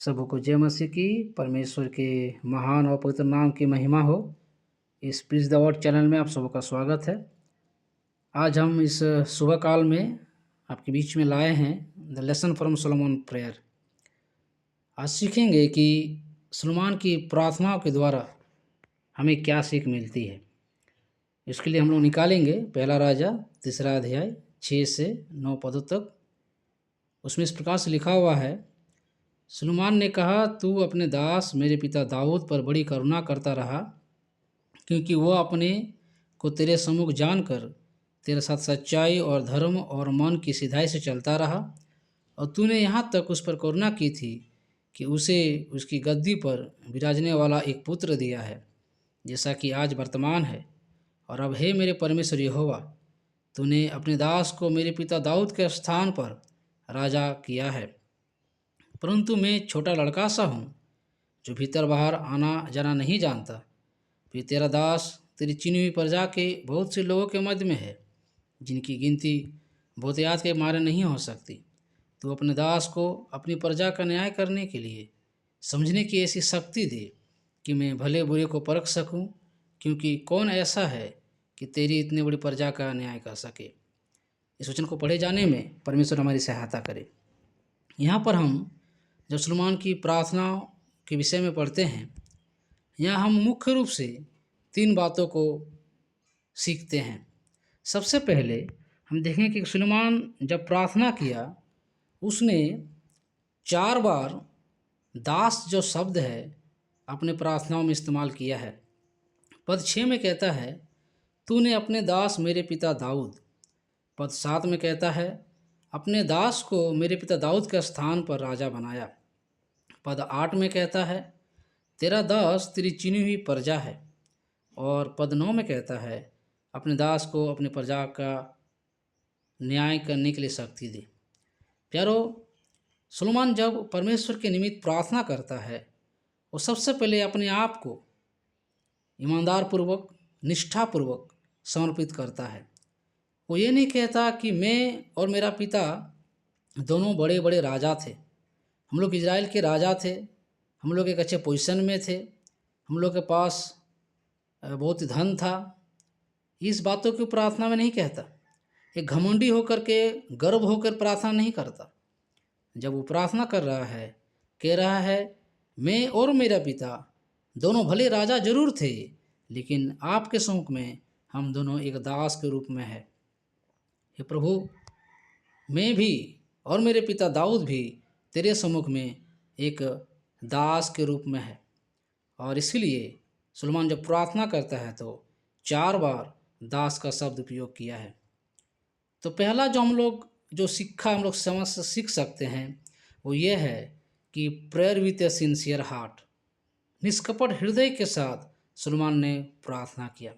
सबों को जय मसीह की। परमेश्वर के महान और पवित्र नाम की महिमा हो। इस प्रीच द वर्ड चैनल में आप सबों का स्वागत है। आज हम इस सुबह काल में आपके बीच में लाए हैं the lesson from Solomon prayer. आज सीखेंगे कि सुलेमान की प्रार्थनाओं के द्वारा हमें क्या सीख मिलती है। इसके लिए हम लोग निकालेंगे पहला राजा 3 अध्याय 6 से 9 पदों तक। उसमें इस प्रकार से लिखा हुआ है, सुलेमान ने कहा, तू अपने दास मेरे पिता दाऊद पर बड़ी करुणा करता रहा, क्योंकि वह अपने को तेरे सम्मुख जानकर तेरे साथ सच्चाई और धर्म और मन की सिधाई से चलता रहा, और तूने यहाँ तक उस पर करुणा की थी कि उसे उसकी गद्दी पर विराजने वाला एक पुत्र दिया है, जैसा कि आज वर्तमान है। और अब हे मेरे परमेश्वर यहोवा, तूने अपने दास को मेरे पिता दाऊद के स्थान पर राजा किया है, परंतु मैं छोटा लड़का सा हूँ जो भीतर बाहर आना जाना नहीं जानता। फिर तेरा दास तेरी चुनी हुई प्रजा के बहुत से लोगों के मध्य में है, जिनकी गिनती बहुतायत के मारे नहीं हो सकती। तो अपने दास को अपनी प्रजा का न्याय करने के लिए समझने की ऐसी शक्ति दे कि मैं भले बुरे को परख सकूं, क्योंकि कौन ऐसा है कि तेरी इतनी बड़ी प्रजा का न्याय कर सके। इस वचन को पढ़े जाने में परमेश्वर हमारी सहायता करे। यहाँ पर हम जब सुलेमान की प्रार्थना के विषय में पढ़ते हैं, यहाँ हम मुख्य रूप से 3 बातों को सीखते हैं। सबसे पहले हम देखें कि सुलेमान जब प्रार्थना किया, उसने 4 बार दास जो शब्द है अपने प्रार्थनाओं में इस्तेमाल किया है। पद 6 में कहता है, तूने अपने दास मेरे पिता दाऊद। पद 7 में कहता है, अपने दास को मेरे पिता दाऊद के स्थान पर राजा बनाया। पद 8 में कहता है, तेरा दास तेरी चुनी हुई प्रजा है। और पद 9 में कहता है, अपने दास को अपनी प्रजा का न्याय करने के लिए शक्ति दे। प्यारो, सुलेमान जब परमेश्वर के निमित्त प्रार्थना करता है, वो सबसे पहले अपने आप को ईमानदार पूर्वक, निष्ठापूर्वक समर्पित करता है। वो ये नहीं कहता कि मैं और मेरा पिता दोनों बड़े बड़े राजा थे, हम लोग इजराइल के राजा थे, हम लोग एक अच्छे पोजीशन में थे, हम लोग के पास बहुत धन था। इस बातों की प्रार्थना में नहीं कहता। एक घमंडी होकर के, गर्व होकर प्रार्थना नहीं करता। जब वो प्रार्थना कर रहा है, कह रहा है, मैं और मेरा पिता दोनों भले राजा जरूर थे, लेकिन आपके सम्मुख में हम दोनों एक दास के रूप में है। हे प्रभु, मैं भी और मेरे पिता दाऊद भी तेरे सम्मुख में एक दास के रूप में है। और इसलिए सुलेमान जब प्रार्थना करता है तो 4 बार दास का शब्द उपयोग किया है। तो पहला जो हम लोग समझ से सीख सकते हैं, वो ये है कि prayer with a sincere heart, निष्कपट हृदय के साथ सुलेमान ने प्रार्थना किया।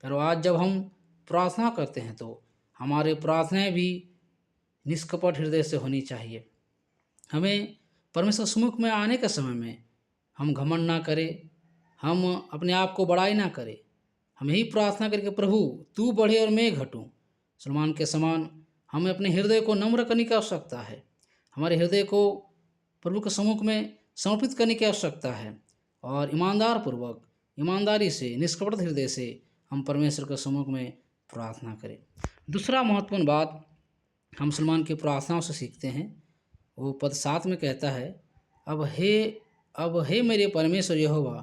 पर आज जब हम प्रार्थना करते हैं तो हमारे प्रार्थनाएं भी निष्कपट हृदय से होनी चाहिए। हमें परमेश्वर सम्मुख में आने के समय में हम घमंड ना करें, हम अपने आप को बड़ाई ना करें। हम यही प्रार्थना करके, प्रभु तू बढ़े और मैं घटूं। सुलेमान के समान हमें अपने हृदय को नम्र करने की आवश्यकता है। हमारे हृदय को प्रभु के सम्मुख में समर्पित करने की आवश्यकता है, और ईमानदार पूर्वक, ईमानदारी से, निष्कपट हृदय से हम परमेश्वर के सम्मुख में प्रार्थना करें। दूसरा महत्वपूर्ण बात हम सुलेमान की प्रार्थनाओं से सीखते हैं, वो पद 7 में कहता है, अब हे मेरे परमेश्वर यहोवा,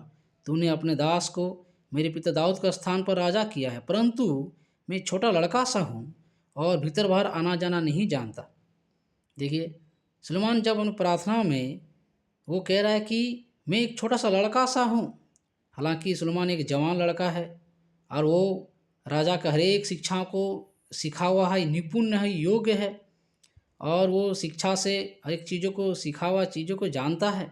तूने अपने दास को मेरे पिता दाऊद का स्थान पर राजा किया है, परंतु मैं छोटा लड़का सा हूँ और भीतर बाहर आना जाना नहीं जानता। देखिए, सुलेमान जब उन प्रार्थनाओं में वो कह रहा है कि मैं एक छोटा सा लड़का सा हूँ। हालांकि सुलेमान एक जवान लड़का है और वो राजा का हर एक शिक्षाओं को सीखा हुआ है, निपुण है, योग्य है, और वो शिक्षा से हर एक चीज़ों को, सीखा हुआ चीज़ों को जानता है।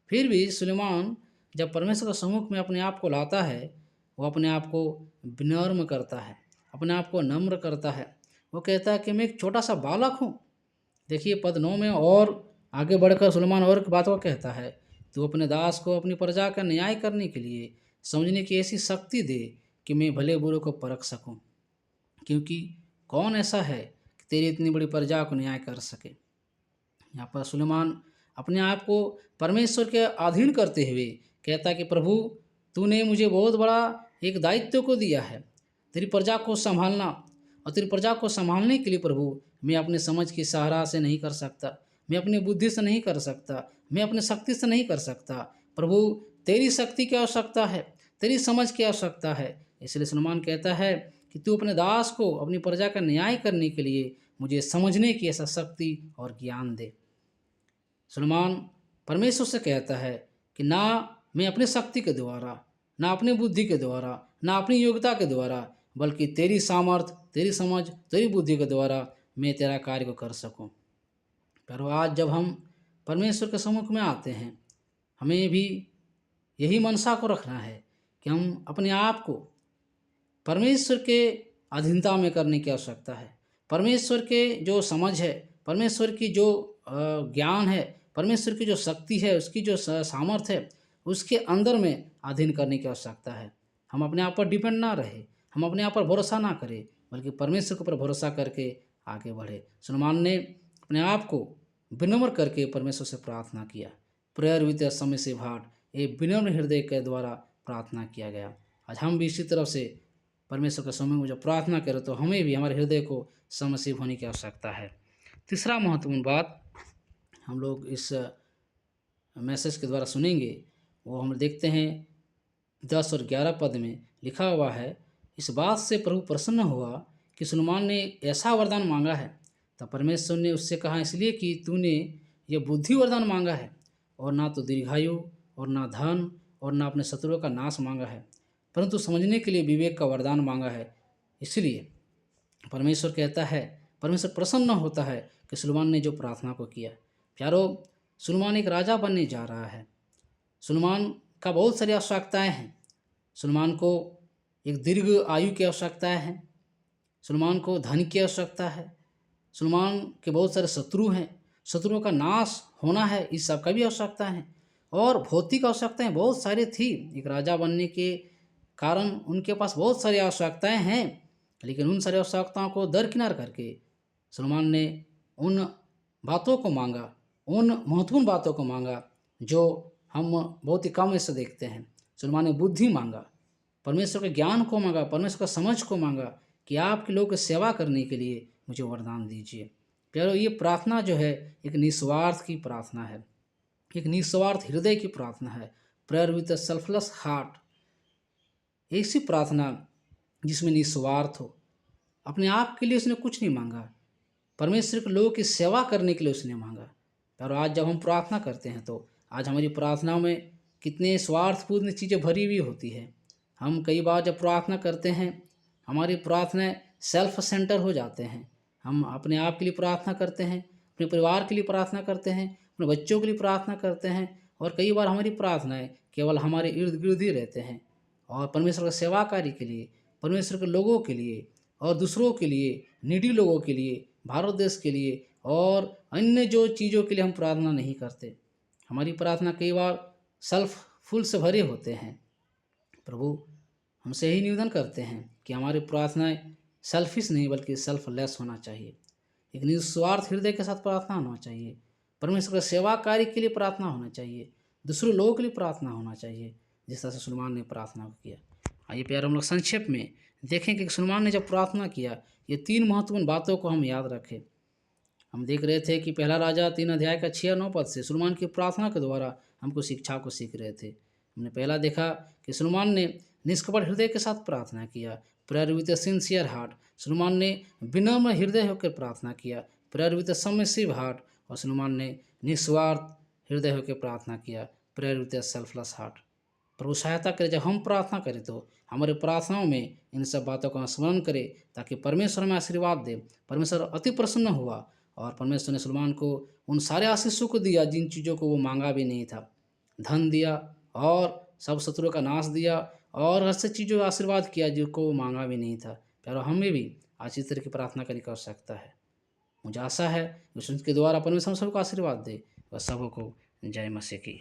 फिर भी सुलेमान जब परमेश्वर के सम्मुख में अपने आप को लाता है, वो अपने आप को विनम्र करता है, अपने आप को नम्र करता है। वो कहता है कि मैं एक छोटा सा बालक हूँ। देखिए पद 9 में और आगे बढ़कर सुलेमान और बात को कहता है, तू अपने दास को अपनी प्रजा का न्याय करने के लिए समझने की ऐसी शक्ति दे कि मैं भले बुरे को परख सकूं, क्योंकि कौन ऐसा है कि तेरी इतनी बड़ी प्रजा को न्याय कर सके। यहाँ पर सुलेमान अपने आप को परमेश्वर के अधीन करते हुए कहता है कि प्रभु तूने मुझे बहुत बड़ा एक दायित्व को दिया है, तेरी प्रजा को संभालना, और तेरी प्रजा को संभालने के लिए प्रभु मैं अपने समझ की सहारा से नहीं कर सकता, मैं अपनी बुद्धि से नहीं कर सकता, मैं अपनी शक्ति से नहीं कर सकता। प्रभु तेरी शक्ति की आवश्यकता है, तेरी समझ की आवश्यकता है। इसलिए सुलेमान कहता है कि तू अपने दास को अपनी प्रजा का न्याय करने के लिए मुझे समझने की ऐसा शक्ति और ज्ञान दे। सुलेमान परमेश्वर से कहता है कि ना मैं अपनी शक्ति के द्वारा, ना अपनी बुद्धि के द्वारा, ना अपनी योग्यता के द्वारा, बल्कि तेरी सामर्थ, तेरी समझ, तेरी बुद्धि के द्वारा मैं तेरा कार्य को कर सकूं। पर आज जब हम परमेश्वर के सम्मुख में आते हैं, हमें भी यही मनसा को रखना है कि हम अपने आप को परमेश्वर के अधीनता में करने की आवश्यकता है। परमेश्वर के जो समझ है, परमेश्वर की जो ज्ञान है, परमेश्वर की जो शक्ति है, उसकी जो सामर्थ्य है, उसके अंदर में अधीन करने की आवश्यकता है। हम अपने आप पर डिपेंड ना रहे, हम अपने आप पर भरोसा ना करें, बल्कि परमेश्वर के ऊपर भरोसा करके आगे बढ़े। सुलेमान ने अपने आप को विनम्र करके परमेश्वर से प्रार्थना किया। प्रेयर विद सबमिसिव हार्ट, ये विनम्र हृदय के द्वारा प्रार्थना किया गया। आज हम भी इसी तरफ से परमेश्वर के समय में जब प्रार्थना करें तो हमें भी हमारे हृदय को सबमिसिव होने की आवश्यकता है। तीसरा महत्वपूर्ण बात हम लोग इस मैसेज के द्वारा सुनेंगे, वो हम देखते हैं 10 और 11 पद में लिखा हुआ है, इस बात से प्रभु प्रसन्न हुआ कि सुलेमान ने ऐसा वरदान मांगा है। तब परमेश्वर ने उससे कहा, इसलिए कि तूने ये बुद्धि वरदान मांगा है, और ना तो दीर्घायु और ना धन और ना अपने शत्रुओं का नाश मांगा है, परंतु समझने के लिए विवेक का वरदान मांगा है। इसलिए परमेश्वर कहता है, परमेश्वर प्रसन्न होता है कि सुलेमान ने जो प्रार्थना को किया। प्यारो, सुलेमान एक राजा बनने जा रहा है। सुलेमान का बहुत सारी आवश्यकताएं हैं। सुलेमान को एक दीर्घ आयु की आवश्यकताएं हैं, सुलेमान को धन की आवश्यकता है, सुलेमान के बहुत सारे शत्रु हैं, शत्रुओं का नाश होना है, इस सब का भी आवश्यकता है। और भौतिक आवश्यकताएं बहुत सारी थी। एक राजा बनने के कारण उनके पास बहुत सारी आवश्यकताएं हैं, लेकिन उन सारी आवश्यकताओं को दरकिनार करके सुलेमान ने उन बातों को मांगा, उन महत्वपूर्ण बातों को मांगा जो हम बहुत ही कम ऐसे देखते हैं। सुलेमान ने बुद्धि मांगा, परमेश्वर के ज्ञान को मांगा, परमेश्वर का समझ को मांगा कि आपके लोगों की सेवा करने के लिए मुझे वरदान दीजिए। प्यारो, ये प्रार्थना जो है एक निस्वार्थ की प्रार्थना है, एक निस्वार्थ हृदय की प्रार्थना है। प्रेयर विद सेल्फलेस हार्ट, ऐसी प्रार्थना जिसमें निस्वार्थ हो। अपने आप के लिए उसने कुछ नहीं मांगा, परमेश्वर के लोगों की सेवा करने के लिए उसने मांगा। और आज जब हम प्रार्थना करते हैं तो आज हमारी प्रार्थनाओं में कितने स्वार्थपूर्ण चीज़ें भरी हुई होती है। हम कई बार जब प्रार्थना करते हैं, हमारी प्रार्थनाएं सेल्फ सेंटर हो जाते हैं। हम अपने आप के लिए प्रार्थना करते हैं, अपने परिवार के लिए प्रार्थना करते हैं, अपने बच्चों के लिए प्रार्थना करते हैं, और कई बार हमारी प्रार्थनाएं केवल हमारे इर्द गिर्द ही रहते हैं। और परमेश्वर का सेवा कार्य के लिए, परमेश्वर के लोगों के लिए और दूसरों के लिए, नीडी लोगों के लिए, भारत देश के लिए और अन्य जो चीज़ों के लिए हम प्रार्थना नहीं करते। हमारी प्रार्थना कई बार सेल्फफुल से भरे होते हैं। प्रभु हमसे यही निवेदन करते हैं कि हमारी प्रार्थनाएं सेल्फिश नहीं बल्कि सेल्फलेस होना चाहिए। एक निस्वार्थ हृदय के साथ प्रार्थना होना चाहिए। परमेश्वर के सेवा कार्य के लिए प्रार्थना होना चाहिए, दूसरे लोगों के लिए प्रार्थना होना चाहिए, जिस तरह से सुलेमान ने प्रार्थना किया। आइए प्यारे, हम लोग संक्षेप में देखें कि सुलेमान ने जब प्रार्थना किया, ये 3 महत्वपूर्ण बातों को हम याद रखें। हम देख रहे थे कि पहला राजा 3 अध्याय का 6 और 9 पद से सुलेमान की प्रार्थना के द्वारा हमको शिक्षा को सीख रहे थे। हमने पहला देखा कि सुलेमान ने निष्कपट हृदय के साथ प्रार्थना किया, prayer with sincere heart. Suleman ने विनम्र हृदय होकर प्रार्थना किया, प्रेयर विद सबमिसिव हार्ट। और सुलेमान ने निस्वार्थ हृदय होकर प्रार्थना किया, प्रेयर विद सेल्फलेस हार्ट। प्रभु सहायता करे जब हम प्रार्थना करें तो हमारे प्रार्थनाओं में इन सब बातों का स्मरण करें, ताकि परमेश्वर हमें आशीर्वाद दे। परमेश्वर अति प्रसन्न हुआ और परमेश्वर ने सुलेमान को उन सारे आशीषों को दिया जिन चीज़ों को वो मांगा भी नहीं था। धन दिया और सब शत्रुओं का नाश दिया और ऐसे चीज़ों का आशीर्वाद किया जिनको वो मांगा भी नहीं था। प्यारो, हमें भी आज इस तरह की प्रार्थना करने की आवश्यकता है। मुझे आशा है कि उसके द्वारा परमेश्वर सबको आशीर्वाद दे। वह सबको जय मसीह की।